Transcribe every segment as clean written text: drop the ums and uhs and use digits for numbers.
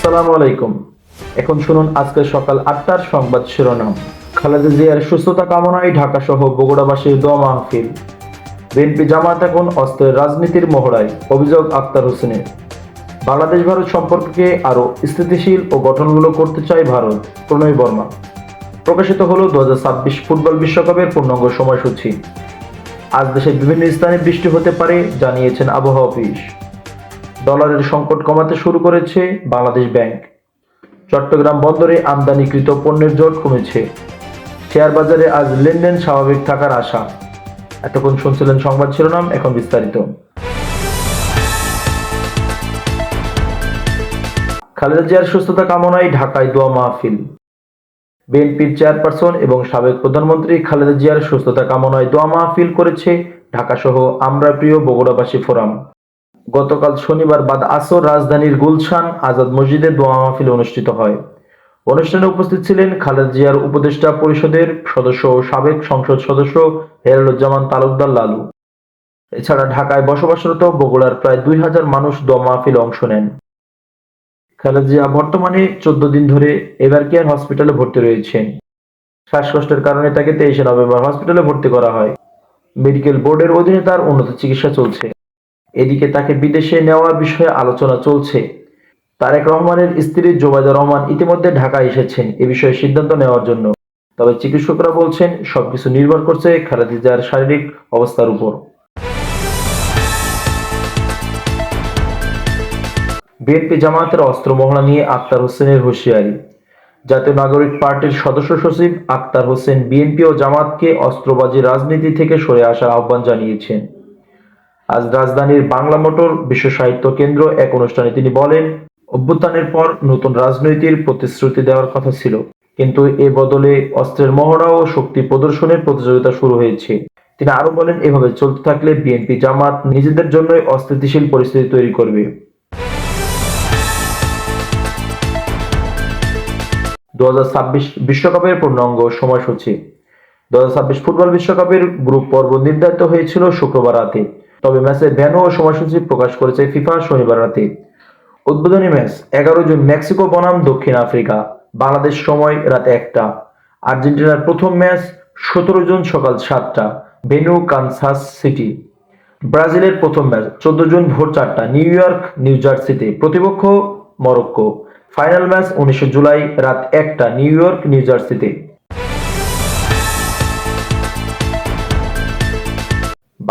আসসালামু আলাইকুম। এখন শুনুন আজকের সকাল ৮টার সংবাদ শিরোনাম। খালেদা জিয়ার সুস্থতা কামনায় ঢাকা সহ বগুড়াবাসীর দোয়া মাহফিল। বিএনপি জামায়াত এখন অস্ত্রের রাজনীতির মহড়ায়, অভিযোগ আক্তার হোসেনের। বাংলাদেশ ভারত সম্পর্ককে আরও স্থিতিশীল ও গঠনমূলক করতে চায় ভারত, প্রণয় বর্মা। প্রকাশিত হলো 2026 ফুটবল বিশ্বকাপের পূর্ণাঙ্গ সময়সূচি। আজ দেশের বিভিন্ন স্থানে বৃষ্টি হতে পারে জানিয়েছেন আবহাওয়া অফিস। ডলারের সংকট কমাতে শুরু করেছে বাংলাদেশ ব্যাংক। চট্টগ্রাম বন্দরে আমদানিকৃত পণ্যের জট কমেছে। শেয়ার বাজারে আজ লেনদেন স্বাভাবিক থাকার আশা। এতক্ষণ শুনছিলেন সংবাদ শিরোনাম, এখন বিস্তারিত। খালেদা জিয়ার সুস্থতা কামনায় ঢাকায় দোয়া মাহফিল। বিএনপির চেয়ারপারসন এবং সাবেক প্রধানমন্ত্রী খালেদা জিয়ার সুস্থতা কামনায় দোয়া মাহফিল করেছে ঢাকা সহ আমরা প্রিয় বগুড়াবাসী ফোরাম। গতকাল শনিবার বাদ আসর রাজধানীর গুলশান আজাদ মসজিদে দোয়া মাহফিল অনুষ্ঠিত হয়। অনুষ্ঠানে উপস্থিত ছিলেন খালেদা জিয়ার উপদেষ্টা পরিষদের সদস্য ও সাবেক সংসদ সদস্য হেলালুজ্জামান তালুকদার লালু। এছাড়া ঢাকায় বসবাসরত বগুড়ার প্রায় 2000 মানুষ দোয়া মাহফিলে অংশ নেন। খালেদা জিয়া বর্তমানে 14 দিন ধরে এভারকেয়ার হসপিটালে ভর্তি রয়েছেন। শ্বাসকষ্টের কারণে তাকে 23 নভেম্বর হসপিটালে ভর্তি করা হয়। মেডিকেল বোর্ডের অধীনে তার উন্নত চিকিৎসা চলছে। এদিকে তাকে বিদেশে নেওয়ার বিষয়ে আলোচনা চলছে। তারেক রহমানের স্ত্রী জোবায়দা রহমান ইতিমধ্যে ঢাকায় এসেছেন এ বিষয়ে সিদ্ধান্ত নেওয়ার জন্য। তবে চিকিৎসকরা বলছেন সবকিছু নির্ভর করছে খালেদা জিয়ার শারীরিক অবস্থার উপর। বিএনপি জামায়াতের অস্ত্র মহড়া নিয়ে আক্তার হোসেনের হুঁশিয়ারি। জাতীয় নাগরিক পার্টির সদস্য সচিব আক্তার হোসেন বিএনপি ও জামায়াতকে অস্ত্রবাজি রাজনীতি থেকে সরে আসার আহ্বান জানিয়েছেন। আজ রাজধানীর বাংলা মোটর বিশ্ব সাহিত্য কেন্দ্র এক অনুষ্ঠানে তিনি বলেন, অভ্যুত্থানের পর নতুন রাজনৈতিক প্রতিশ্রুতি দেওয়ার কথা ছিল, কিন্তু এ বদলে অস্ত্রের মহড়া ও শক্তি প্রদর্শনের প্রতিযোগিতা শুরু হয়েছে। তিনি আরো বলেন, এভাবে চলতে থাকলে বিএনপি জামাত নিজেদের জন্যই অস্থিতিশীল পরিস্থিতি তৈরি করবে। 2026 বিশ্বকাপের পূর্ণাঙ্গ সময়সূচি। 2026 ফুটবল বিশ্বকাপের গ্রুপ পর্ব নির্ধারিত হয়েছিল শুক্রবার রাতে, তবে ম্যাচের ভেন্যু ও সময়সূচি প্রকাশ করেছে ফিফা শনিবার রাতে। উদ্বোধনী ম্যাচ 11 জুন মেক্সিকো বনাম দক্ষিণ আফ্রিকা, বাংলাদেশ সময় রাত 1টা। আর্জেন্টিনার প্রথম ম্যাচ 17 জুন সকাল 7টা, ভেন্যু কানসাস সিটি। ব্রাজিলের প্রথম ম্যাচ 14 জুন ভোর 4টা, নিউ ইয়র্ক নিউ জার্সিতে, প্রতিপক্ষ মরক্কো। ফাইনাল ম্যাচ 19 জুলাই রাত 1টা, নিউ ইয়র্ক নিউ জার্সিতে।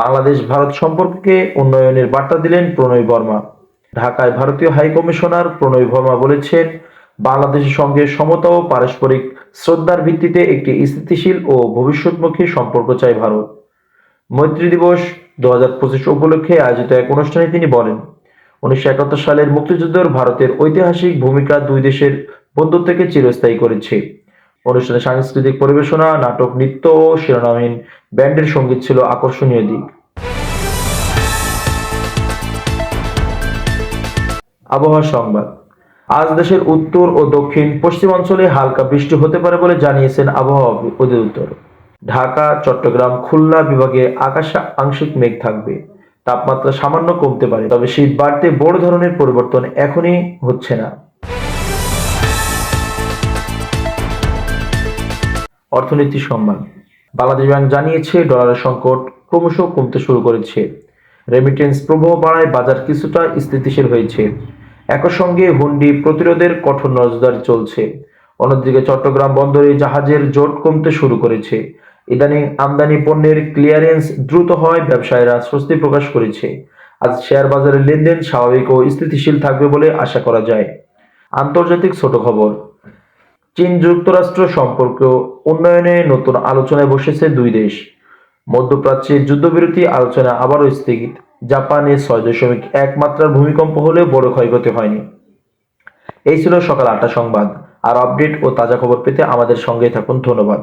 বাংলাদেশ ভারত সম্পর্ককে উন্নয়নের বার্তা দিলেন প্রণয় বর্মা। ঢাকায় ভারতীয় হাইকমিশনার প্রণয় বর্মা বলেছেন, বাংলাদেশের সঙ্গে সমতা ও পারস্পরিক শ্রদ্ধার ভিত্তিতে একটি স্থিতিশীল ও ভবিষ্যৎমুখী সম্পর্ক চায় ভারত। মৈত্রী দিবস 2025 উপলক্ষে আয়োজিত এক অনুষ্ঠানে তিনি বলেন, 1971 সালের মুক্তিযুদ্ধের ভারতের ঐতিহাসিক ভূমিকা দুই দেশের বন্ধুত্বকে চিরস্থায়ী করেছে। অনুষ্ঠানে সাংস্কৃতিক পরিবেশনা, নাটক, নৃত্য ও শিরোনামহীন ব্যান্ডের সঙ্গীত ছিল আকর্ষণীয় দিক। আবহাওয়া সংবাদ। আজ দেশের উত্তর ও দক্ষিণ পশ্চিমাঞ্চলে হালকা বৃষ্টি হতে পারে বলে জানিয়েছেন আবহাওয়া অধিদপ্তর। ঢাকা, চট্টগ্রাম, খুলনা বিভাগে আকাশে আংশিক মেঘ থাকবে। তাপমাত্রা সামান্য কমতে পারে, তবে শীত বাড়তে বড় ধরনের পরিবর্তন এখনই হচ্ছে না। অর্থনীতি সংবাদ। বাংলাদেশ ব্যাংক জানিয়েছে, ডলারের সংকট ক্রমশ কমতে শুরু করেছে। রেমিটেন্স প্রবাহ বাড়ায় বাজার কিছুটা স্থিতিশীল হয়েছে। একই সঙ্গে হুন্ডি প্রতিরোধের কঠোর নজরদারি চলছে। অন্যদিকে চট্টগ্রাম বন্দরে জাহাজের জট কমতে শুরু করেছে। ইদানিং আমদানি পণ্যের ক্লিয়ারেন্স দ্রুত হয়, ব্যবসায়ীরা স্বস্তি প্রকাশ করেছে। আজ শেয়ার বাজারের লেনদেন স্বাভাবিক ও স্থিতিশীল থাকবে বলে আশা করা যায়। আন্তর্জাতিক ছোট খবর। চীন যুক্তরাষ্ট্র সম্পর্ক উন্নয়নে নতুন আলোচনায় বসেছে দুই দেশ। মধ্যপ্রাচ্যে যুদ্ধবিরতি আলোচনা আবারও স্থগিত। জাপানে 6.1 মাত্রার ভূমিকম্প হলেও বড় ক্ষয়ক্ষতি হয়নি। এই ছিল সকাল 8টা সংবাদ। আর আপডেট ও তাজা খবর পেতে আমাদের সঙ্গেই থাকুন। ধন্যবাদ।